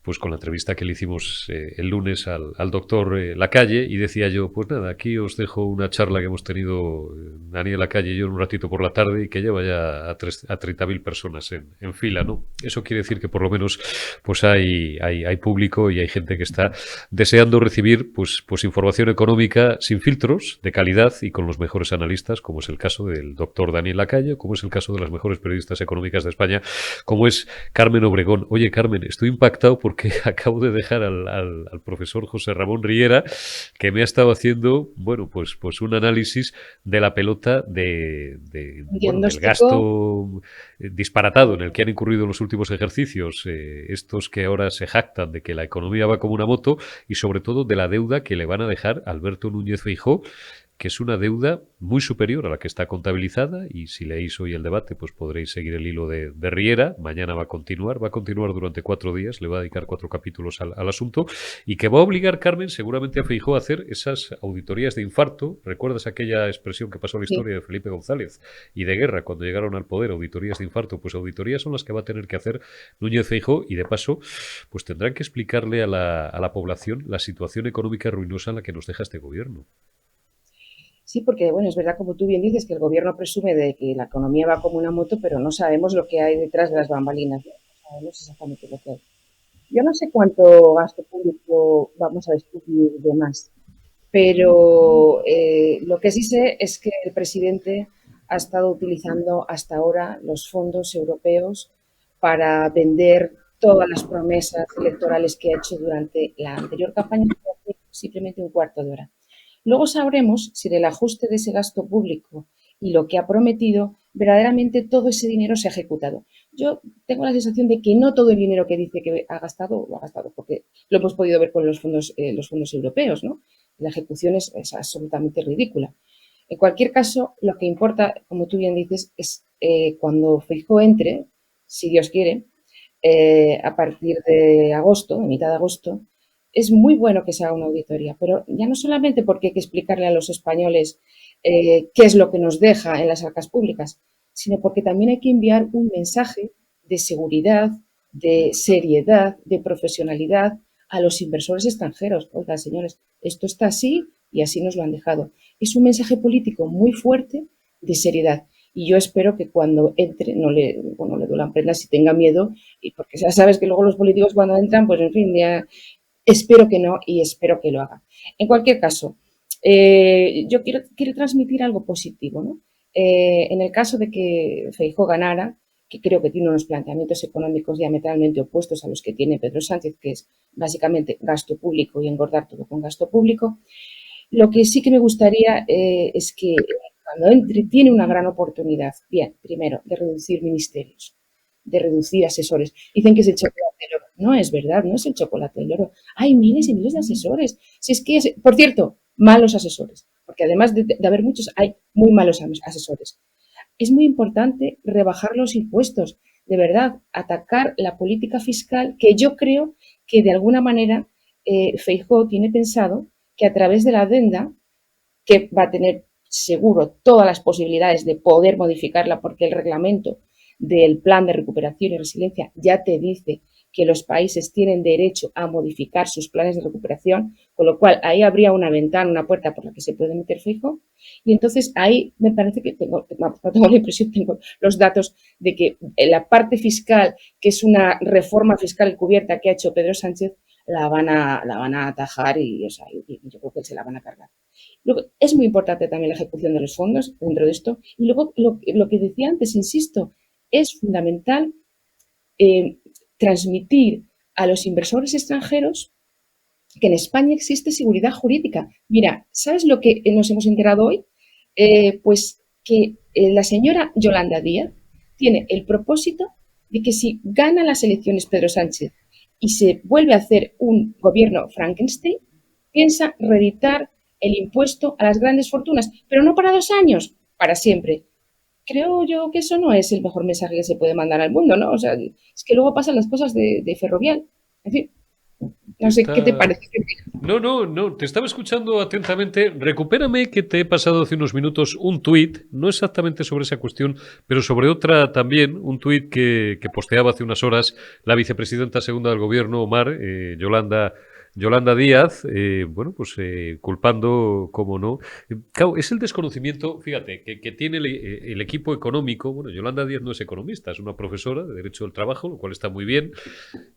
pues con la entrevista que le hicimos el lunes al doctor Lacalle, y decía yo, pues nada, aquí os dejo una charla que hemos tenido Daniel Lacalle y yo en un ratito por la tarde y que lleva ya a 30.000 personas en fila, ¿no? Eso quiere decir que por lo menos pues hay público y hay gente que está deseando recibir pues información económica sin filtros, de calidad y con los mejores analistas, como es el caso del doctor Daniel Lacalle, como es el caso de las mejores periodistas económicas de España, como es Carmen Obregón. Oye, Carmen, estoy impactado porque acabo de dejar al profesor José Ramón Riera, que me ha estado haciendo, bueno, pues un análisis de la pelota del gasto disparatado en el que han incurrido en los últimos ejercicios estos que ahora se jactan de que la economía va como una moto, y sobre todo de la deuda que le van a dejar Alberto Núñez Feijóo, que es una deuda muy superior a la que está contabilizada, y si leéis hoy el debate pues podréis seguir el hilo de Riera. Mañana va a continuar durante 4 días, le va a dedicar 4 capítulos al asunto, y que va a obligar, Carmen, seguramente a Feijóo a hacer esas auditorías de infarto. ¿Recuerdas aquella expresión que pasó en la historia de Felipe González y de Guerra cuando llegaron al poder, auditorías de infarto? Pues auditorías son las que va a tener que hacer Núñez Feijóo, y de paso pues tendrán que explicarle a la población la situación económica ruinosa en la que nos deja este gobierno. Sí, porque bueno, es verdad, como tú bien dices, que el gobierno presume de que la economía va como una moto, pero no sabemos lo que hay detrás de las bambalinas, no sabemos exactamente lo que hay. Yo no sé cuánto gasto público vamos a descubrir de más, pero lo que sí sé es que el presidente ha estado utilizando hasta ahora los fondos europeos para vender todas las promesas electorales que ha hecho durante la anterior campaña, simplemente un cuarto de hora. Luego sabremos si del ajuste de ese gasto público y lo que ha prometido, verdaderamente todo ese dinero se ha ejecutado. Yo tengo la sensación de que no todo el dinero que dice que ha gastado, lo ha gastado, porque lo hemos podido ver con los fondos europeos, ¿no? La ejecución es absolutamente ridícula. En cualquier caso, lo que importa, como tú bien dices, es cuando Feijóo entre, si Dios quiere, a partir de agosto, de mitad de agosto, es muy bueno que se haga una auditoría, pero ya no solamente porque hay que explicarle a los españoles qué es lo que nos deja en las arcas públicas, sino porque también hay que enviar un mensaje de seguridad, de seriedad, de profesionalidad a los inversores extranjeros. Oiga, señores, esto está así y así nos lo han dejado. Es un mensaje político muy fuerte de seriedad. Y yo espero que cuando entre no le duelan prendas y tenga miedo, y porque ya sabes que luego los políticos cuando entran, pues en fin, ya espero que no y espero que lo haga. En cualquier caso, yo quiero transmitir algo positivo, ¿no? En el caso de que Feijóo ganara, que creo que tiene unos planteamientos económicos diametralmente opuestos a los que tiene Pedro Sánchez, que es básicamente gasto público y engordar todo con gasto público, lo que sí que me gustaría es que cuando entre tiene una gran oportunidad, bien, primero, de reducir ministerios, de reducir asesores. Dicen que es el chocolate del oro. No es verdad, no es el chocolate del oro. Hay miles y miles de asesores. Si es que, por cierto, malos asesores, porque además de haber muchos, hay muy malos asesores. Es muy importante rebajar los impuestos, de verdad, atacar la política fiscal, que yo creo que de alguna manera Feijóo tiene pensado que a través de la adenda, que va a tener seguro todas las posibilidades de poder modificarla, porque el reglamento del plan de recuperación y resiliencia ya te dice que los países tienen derecho a modificar sus planes de recuperación, con lo cual ahí habría una ventana, una puerta por la que se puede meter Feijóo. Y entonces ahí me parece que no tengo la impresión, tengo los datos de que la parte fiscal, que es una reforma fiscal encubierta que ha hecho Pedro Sánchez, la van a atajar y yo creo que se la van a cargar. Luego, es muy importante también la ejecución de los fondos dentro de esto. Y luego, lo que decía antes, insisto, es fundamental transmitir a los inversores extranjeros que en España existe seguridad jurídica. Mira, ¿sabes lo que nos hemos enterado hoy? Pues que la señora Yolanda Díaz tiene el propósito de que si gana las elecciones Pedro Sánchez y se vuelve a hacer un gobierno Frankenstein, piensa reeditar el impuesto a las grandes fortunas, pero no para 2 años, para siempre. Creo yo que eso no es el mejor mensaje que se puede mandar al mundo, ¿no? O sea, es que luego pasan las cosas de Ferrovial. En fin, no sé qué te parece. No, te estaba escuchando atentamente. Recupérame que te he pasado hace unos minutos un tuit, no exactamente sobre esa cuestión, pero sobre otra también, un tuit que posteaba hace unas horas la vicepresidenta segunda del gobierno, Omar, Yolanda Díaz, culpando, como no. Claro, es el desconocimiento, fíjate, que tiene el equipo económico. Bueno, Yolanda Díaz no es economista, es una profesora de Derecho del Trabajo, lo cual está muy bien.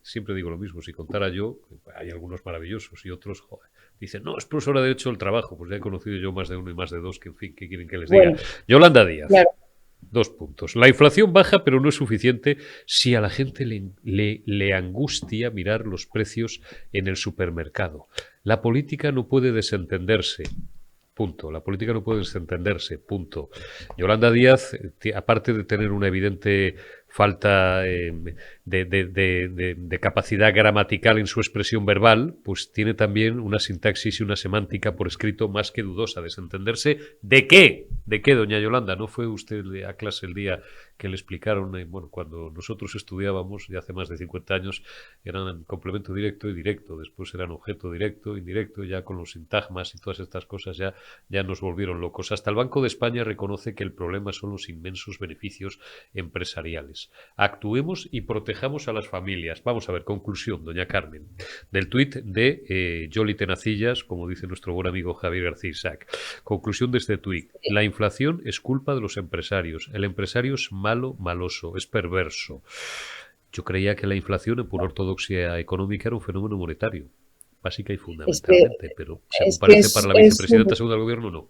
Siempre digo lo mismo, si contara yo, hay algunos maravillosos y otros, joder, dicen, no, es profesora de Derecho del Trabajo. Pues ya he conocido yo más de uno y más de dos, que en fin, ¿qué quieren que les diga? Yolanda Díaz. Claro. 2 puntos. La inflación baja, pero no es suficiente si a la gente le angustia mirar los precios en el supermercado. La política no puede desentenderse. Punto. La política no puede desentenderse. Punto. Yolanda Díaz, aparte de tener una evidente falta de capacidad gramatical en su expresión verbal, pues tiene también una sintaxis y una semántica por escrito más que dudosa. Desentenderse ¿de qué? ¿De qué, doña Yolanda? ¿No fue usted a clase el día que le explicaron, cuando nosotros estudiábamos, ya hace más de 50 años, eran complemento directo y directo, después eran objeto directo, indirecto, ya con los sintagmas y todas estas cosas ya nos volvieron locos. Hasta el Banco de España reconoce que el problema son los inmensos beneficios empresariales. Actuemos y protejamos a las familias. Vamos a ver, conclusión, doña Carmen, del tuit de Yoli Tenacillas, como dice nuestro buen amigo Javier García Isaac. Conclusión de este tuit: la inflación es culpa de los empresarios. El empresario es maloso, es perverso. Yo creía que la inflación, en pura ortodoxia económica, era un fenómeno monetario, básica y fundamentalmente, pero según parece para la vicepresidenta segunda del gobierno, no.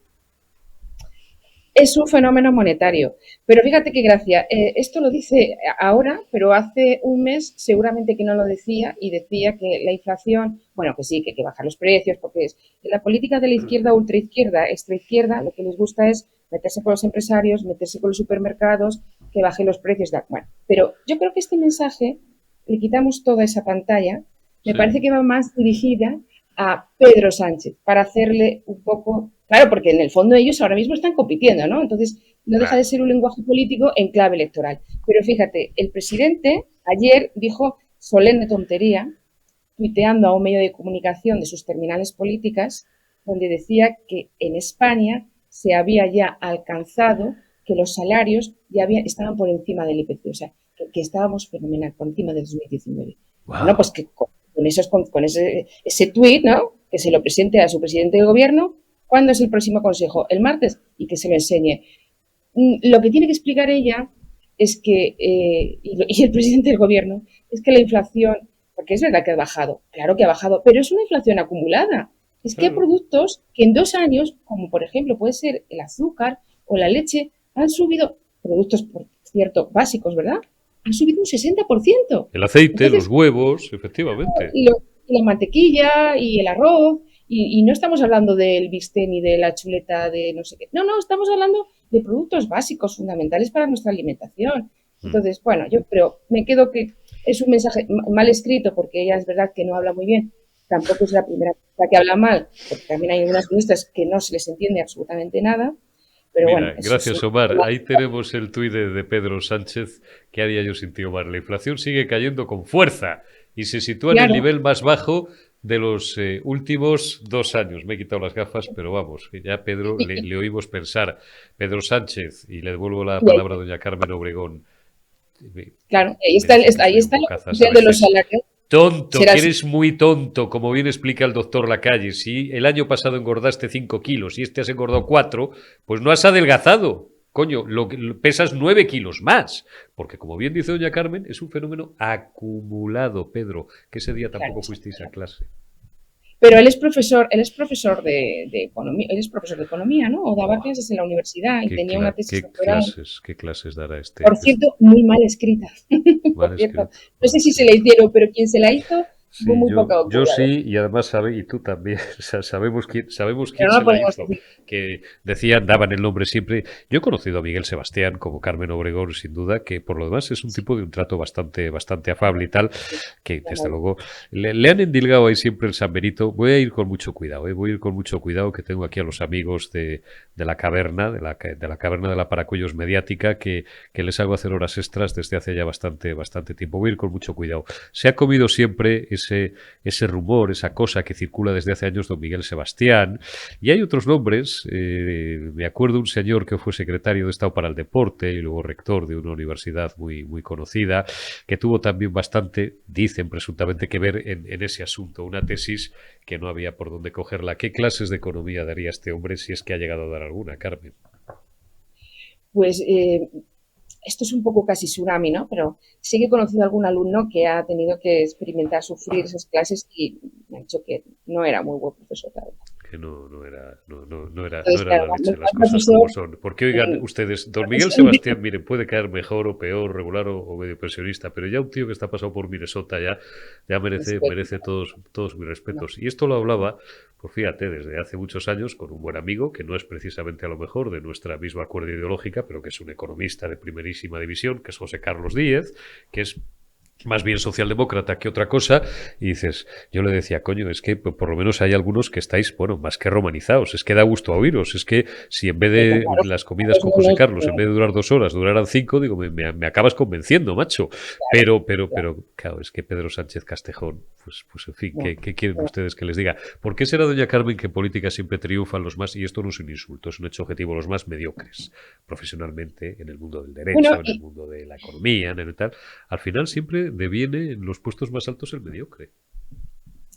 Es un fenómeno monetario. Pero fíjate qué gracia. Esto lo dice ahora, pero hace un mes seguramente que no lo decía, y decía que la inflación, bueno, que sí, que hay que bajar los precios, porque es la política de la izquierda, ultraizquierda, extraizquierda, lo que les gusta es meterse con los empresarios, meterse con los supermercados, que bajen los precios. Bueno, pero yo creo que este mensaje, le quitamos toda esa pantalla, me parece que va más dirigida a Pedro Sánchez, para hacerle un poco... Claro, porque en el fondo ellos ahora mismo están compitiendo, ¿no? Entonces, no deja de ser un lenguaje político en clave electoral. Pero fíjate, el presidente ayer dijo solemne tontería, tuiteando a un medio de comunicación de sus terminales políticas, donde decía que en España se había ya alcanzado que los salarios estaban por encima del IPC, o sea, que estábamos fenomenal, por encima del 2019. Wow. Bueno, pues que con ese tuit, ¿no? Que se lo presente a su presidente de gobierno. ¿Cuándo es el próximo consejo? El martes, y que se lo enseñe. Lo que tiene que explicar ella es que, y el presidente del gobierno, es que la inflación, porque es verdad que ha bajado, claro que ha bajado, pero es una inflación acumulada. Es que hay productos que en 2 años, como por ejemplo puede ser el azúcar o la leche, han subido, productos, por cierto, básicos, ¿verdad? Han subido un 60%. El aceite, Entonces, los huevos, efectivamente. y la mantequilla y el arroz, y no estamos hablando del bistec ni de la chuleta de no sé qué. No, estamos hablando de productos básicos, fundamentales para nuestra alimentación. Entonces, bueno, yo creo, me quedo que es un mensaje mal escrito, porque ella es verdad que no habla muy bien. Tampoco es la primera que habla mal, porque también hay unas ministras que no se les entiende absolutamente nada. Pero mira, bueno, gracias Omar. Ahí tenemos el tuit de Pedro Sánchez. ¿Qué haría yo sin ti, Omar? La inflación sigue cayendo con fuerza y se sitúa en el nivel más bajo de los últimos 2 años. Me he quitado las gafas, pero vamos, ya Pedro le oímos pensar. Pedro Sánchez, y le devuelvo la palabra a doña Carmen Obregón. Claro, ahí está el de los salarios. Tonto, que eres muy tonto, como bien explica el doctor Lacalle. Si el año pasado engordaste 5 kilos y este has engordado 4, pues no has adelgazado. Coño, pesas 9 kilos más. Porque como bien dice doña Carmen, es un fenómeno acumulado, Pedro, que ese día tampoco fuisteis a clase. Pero él es profesor de economía, él es profesor de economía, ¿no? O daba clases en la universidad y tenía una tesis doctoral. ¿Qué clases dará este? Por cierto, muy mal escrita. Por cierto, no sé si se la hicieron, pero quien se la hizo sí, muy yo sí, y además y tú también, o sea, sabemos quién se la hizo, que decían, daban el nombre siempre. Yo he conocido a Miguel Sebastián como Carmen Obregón, sin duda, que por lo demás es un tipo de un trato bastante afable y tal, que desde luego le han endilgado ahí siempre el San Benito. Voy a ir con mucho cuidado, voy a ir con mucho cuidado, que tengo aquí a los amigos de la caverna, de la caverna de la Paracuellos mediática, que les hago hacer horas extras desde hace ya bastante tiempo. Voy a ir con mucho cuidado. Se ha comido siempre ese rumor, esa cosa que circula desde hace años, don Miguel Sebastián, y hay otros nombres. Me acuerdo un señor que fue secretario de Estado para el Deporte y luego rector de una universidad muy conocida, que tuvo también bastante, dicen presuntamente, que ver en ese asunto, una tesis que no había por dónde cogerla. ¿Qué clases de economía daría este hombre, si es que ha llegado a dar alguna, Carmen? Pues esto es un poco casi tsunami, ¿no? Pero sí que he conocido a algún alumno que ha tenido que experimentar, sufrir esas clases, y me han dicho que no era muy buen profesor, claro. Que no era Entonces, la leche, las cosas como son. Porque oigan ustedes, don Miguel Sebastián, miren, puede caer mejor o peor, regular o medio pensionista, pero ya un tío que está pasado por Minnesota ya merece todos mis respetos. Y esto lo hablaba, pues fíjate, desde hace muchos años con un buen amigo, que no es precisamente a lo mejor de nuestra misma cuerda ideológica, pero que es un economista de primerísima división, que es José Carlos Díez, que es más bien socialdemócrata que otra cosa, y dices, yo le decía, coño, es que por lo menos hay algunos que estáis, bueno, más que romanizados, es que da gusto a oíros, es que si en vez de las comidas con José Carlos, en vez de durar 2 horas, duraran 5, digo, me acabas convenciendo, macho. Pero, claro, es que Pedro Sánchez Castejón, pues en fin, ¿qué quieren ustedes que les diga? ¿Por qué será doña Carmen que en política siempre triunfan los más, y esto no es un insulto, es un hecho objetivo, los más mediocres, profesionalmente, en el mundo del derecho, en el mundo de la economía, en el tal, al final siempre deviene en los puestos más altos el mediocre.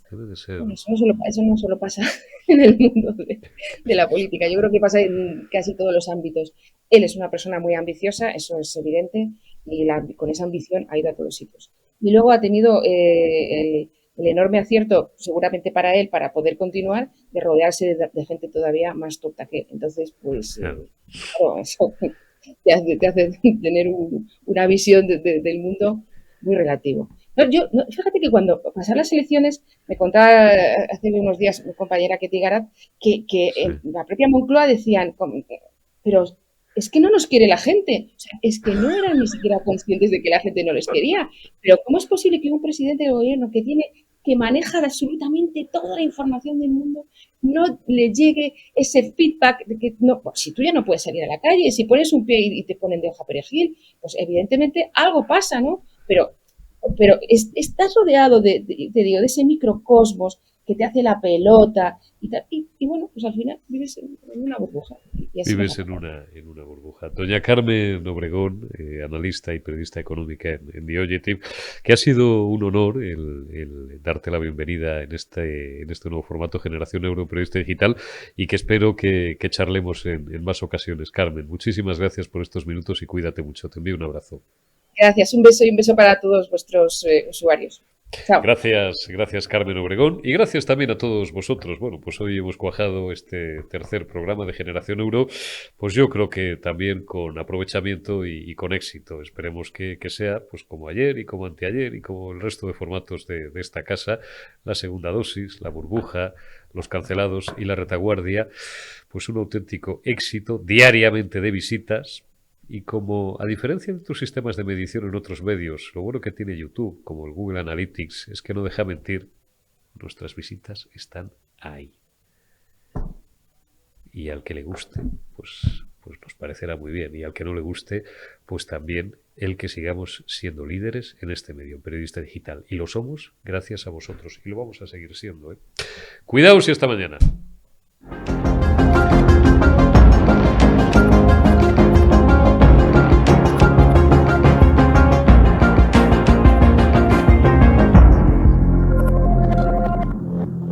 Debe de ser. Bueno, eso no solo pasa en el mundo de la política. Yo creo que pasa en casi todos los ámbitos. Él es una persona muy ambiciosa, eso es evidente, y con esa ambición ha ido a todos sitios. Y luego ha tenido el enorme acierto, seguramente para él, para poder continuar, de rodearse de gente todavía más tonta que él. Entonces, pues, claro, eso te hace tener una visión del mundo muy relativo. Fíjate que cuando pasaron las elecciones, me contaba hace unos días mi compañera Ketty Garat que en la propia Moncloa decían, pero es que no nos quiere la gente, o sea, es que no eran ni siquiera conscientes de que la gente no les quería. Pero ¿cómo es posible que un presidente de gobierno que maneja absolutamente toda la información del mundo, no le llegue ese feedback de que no, pues, si tú ya no puedes salir a la calle, si pones un pie y te ponen de hoja perejil, pues evidentemente algo pasa, ¿no? Pero pero estás rodeado te digo, de ese microcosmos que te hace la pelota y tal, y bueno, pues al final vives en una burbuja. Y así Vives en una burbuja. Doña Carmen Obregón, analista y periodista económica en The Objective, que ha sido un honor el darte la bienvenida en este nuevo formato Generación Euro Periodista Digital y que espero que charlemos en más ocasiones. Carmen, muchísimas gracias por estos minutos y cuídate mucho. Te envío un abrazo. Gracias, un beso y un beso para todos vuestros usuarios. Chao. Gracias Carmen Obregón y gracias también a todos vosotros. Bueno, pues hoy hemos cuajado este tercer programa de Generación Euro, pues yo creo que también con aprovechamiento y con éxito. Esperemos que sea, pues como ayer y como anteayer y como el resto de formatos de esta casa, la segunda dosis, la burbuja, los cancelados y la retaguardia, pues un auténtico éxito diariamente de visitas. Y como, a diferencia de tus sistemas de medición en otros medios, lo bueno que tiene YouTube, como el Google Analytics, es que no deja mentir, nuestras visitas están ahí. Y al que le guste, pues nos parecerá muy bien. Y al que no le guste, pues también el que sigamos siendo líderes en este medio, periodista digital. Y lo somos gracias a vosotros. Y lo vamos a seguir siendo, ¿eh? Cuidaos y hasta mañana.